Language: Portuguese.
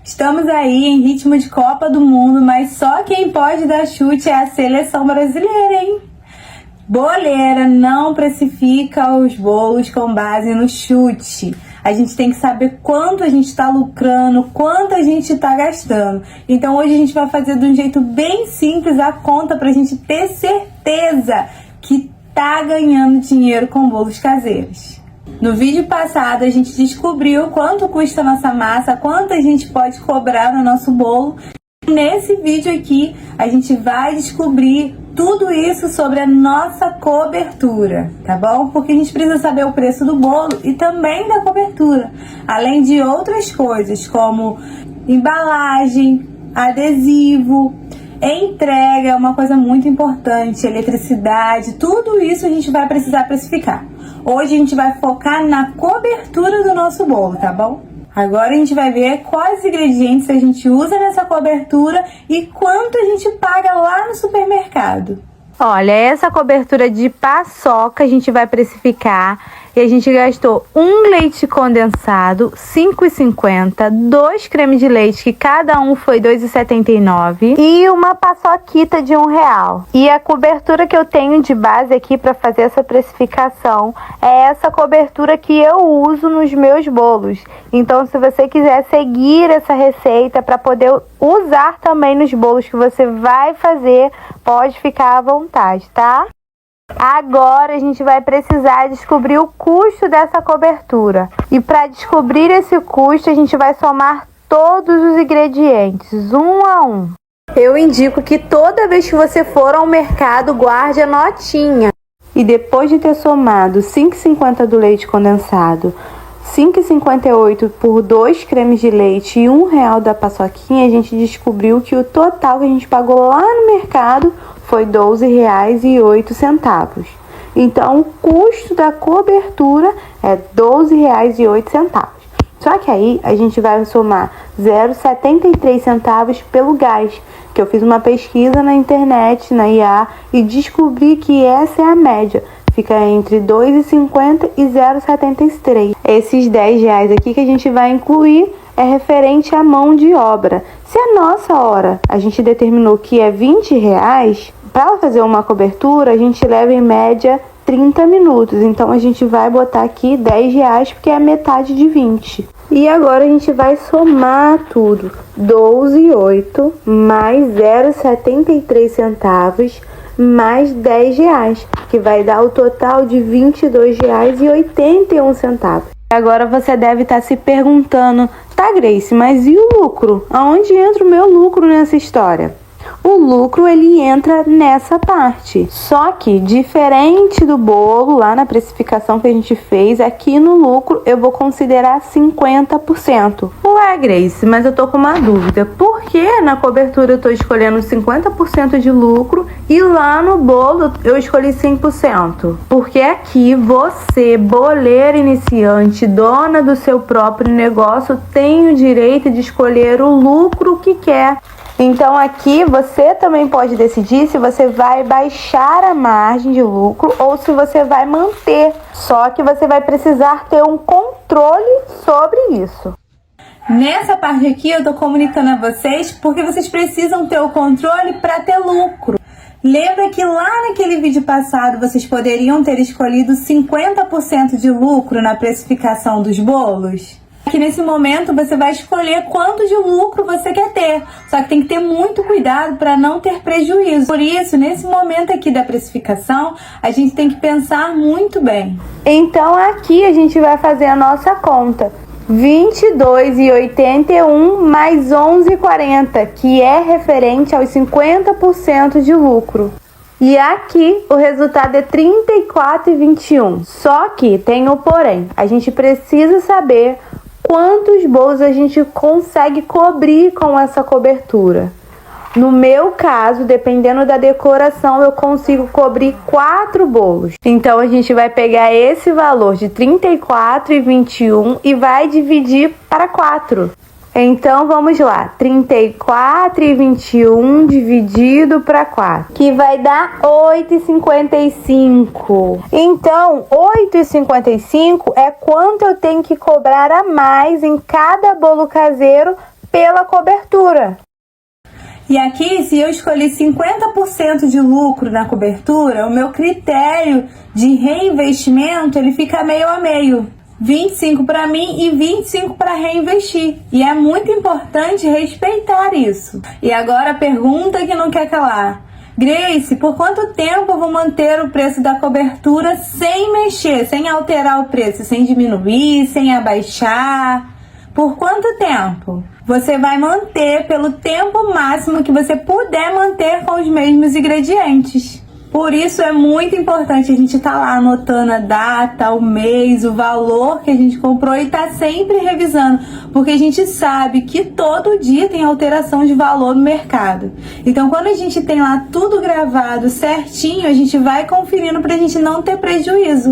Estamos aí em ritmo de Copa do Mundo, mas só quem pode dar chute é a seleção brasileira, hein? Boleira não precifica os bolos com base no chute. A gente tem que saber quanto a gente está lucrando, quanto a gente está gastando. Então hoje a gente vai fazer de um jeito bem simples a conta para a gente ter certeza que tá ganhando dinheiro com bolos caseiros. No vídeo passado a gente descobriu quanto custa a nossa massa, quanto a gente pode cobrar no nosso bolo. Nesse vídeo aqui a gente vai descobrir tudo isso sobre a nossa cobertura, tá bom? Porque a gente precisa saber o preço do bolo e também da cobertura, além de outras coisas como embalagem, adesivo, entrega, uma coisa muito importante, eletricidade, tudo isso a gente vai precisar precificar. Hoje a gente vai focar na cobertura do nosso bolo, tá bom? Agora a gente vai ver quais ingredientes a gente usa nessa cobertura e quanto a gente paga lá no supermercado. Olha, essa cobertura de paçoca a gente vai precificar e a gente gastou 1 leite condensado, 5,50, 2 cremes de leite, que cada um foi 2,79 e uma paçoquita de R$1. E a cobertura que eu tenho de base aqui para fazer essa precificação é essa cobertura que eu uso nos meus bolos. Então, se você quiser seguir essa receita para poder usar também nos bolos que você vai fazer, pode ficar à vontade, tá? Agora a gente vai precisar descobrir o custo dessa cobertura. E para descobrir esse custo, a gente vai somar todos os ingredientes, um a um. Eu indico que toda vez que você for ao mercado, guarde a notinha. E depois de ter somado 5,50 do leite condensado, 5,58 por 2 cremes de leite e R$1 da paçoquinha, a gente descobriu que o total que a gente pagou lá no mercado foi R$12,08. Então, o custo da cobertura é R$12,08. Só que aí a gente vai somar 0,73 centavos pelo gás, que eu fiz uma pesquisa na internet, na IA, e descobri que essa é a média. Fica entre 2,50 e 0,73. Esses R$10 aqui que a gente vai incluir é referente à mão de obra. Se a nossa hora a gente determinou que é R$20, para fazer uma cobertura a gente leva em média 30 minutos. Então a gente vai botar aqui R$10 porque é a metade de 20. E agora a gente vai somar tudo. 12,08 mais 0,73 centavos mais R$10, que vai dar o total de R$22,81. Agora você deve estar se perguntando, tá, Grace, mas e o lucro? Aonde entra o meu lucro nessa história? O lucro, ele entra nessa parte. Só que, diferente do bolo, lá na precificação que a gente fez, aqui no lucro eu vou considerar 50%. Ué, Grace, mas eu tô com uma dúvida. Por que na cobertura eu tô escolhendo 50% de lucro e lá no bolo eu escolhi 100%? Porque aqui você, boleira iniciante, dona do seu próprio negócio, tem o direito de escolher o lucro que quer. Então aqui você também pode decidir se você vai baixar a margem de lucro ou se você vai manter. Só que você vai precisar ter um controle sobre isso. Nessa parte aqui eu tô comunicando a vocês porque vocês precisam ter o controle para ter lucro. Lembra que lá naquele vídeo passado vocês poderiam ter escolhido 50% de lucro na precificação dos bolos? Que nesse momento você vai escolher quanto de lucro você quer ter, só que tem que ter muito cuidado para não ter prejuízo. Por isso, nesse momento aqui da precificação, a gente tem que pensar muito bem. Então aqui a gente vai fazer a nossa conta. 22,81 mais 11,40, que é referente aos 50% de lucro. E aqui o resultado é 34,21. Só que tem o porém. A gente precisa saber quantos bolos a gente consegue cobrir com essa cobertura. No meu caso, dependendo da decoração, eu consigo cobrir 4 bolos. Então a gente vai pegar esse valor de 34,21 e vai dividir para 4. Então vamos lá, 34,21 dividido para 4, que vai dar 8,55. Então 8,55 é quanto eu tenho que cobrar a mais em cada bolo caseiro pela cobertura. E aqui, se eu escolhi 50% de lucro na cobertura, o meu critério de reinvestimento, ele fica meio a meio. 25 para mim e 25 para reinvestir. E é muito importante respeitar isso. E agora a pergunta que não quer calar. Grace, por quanto tempo eu vou manter o preço da cobertura sem mexer, sem alterar o preço, sem diminuir, sem abaixar? Por quanto tempo? Você vai manter pelo tempo máximo que você puder manter com os mesmos ingredientes. Por isso é muito importante a gente estar lá anotando a data, o mês, o valor que a gente comprou e tá sempre revisando, porque a gente sabe que todo dia tem alteração de valor no mercado. Então quando a gente tem lá tudo gravado certinho, a gente vai conferindo pra gente não ter prejuízo.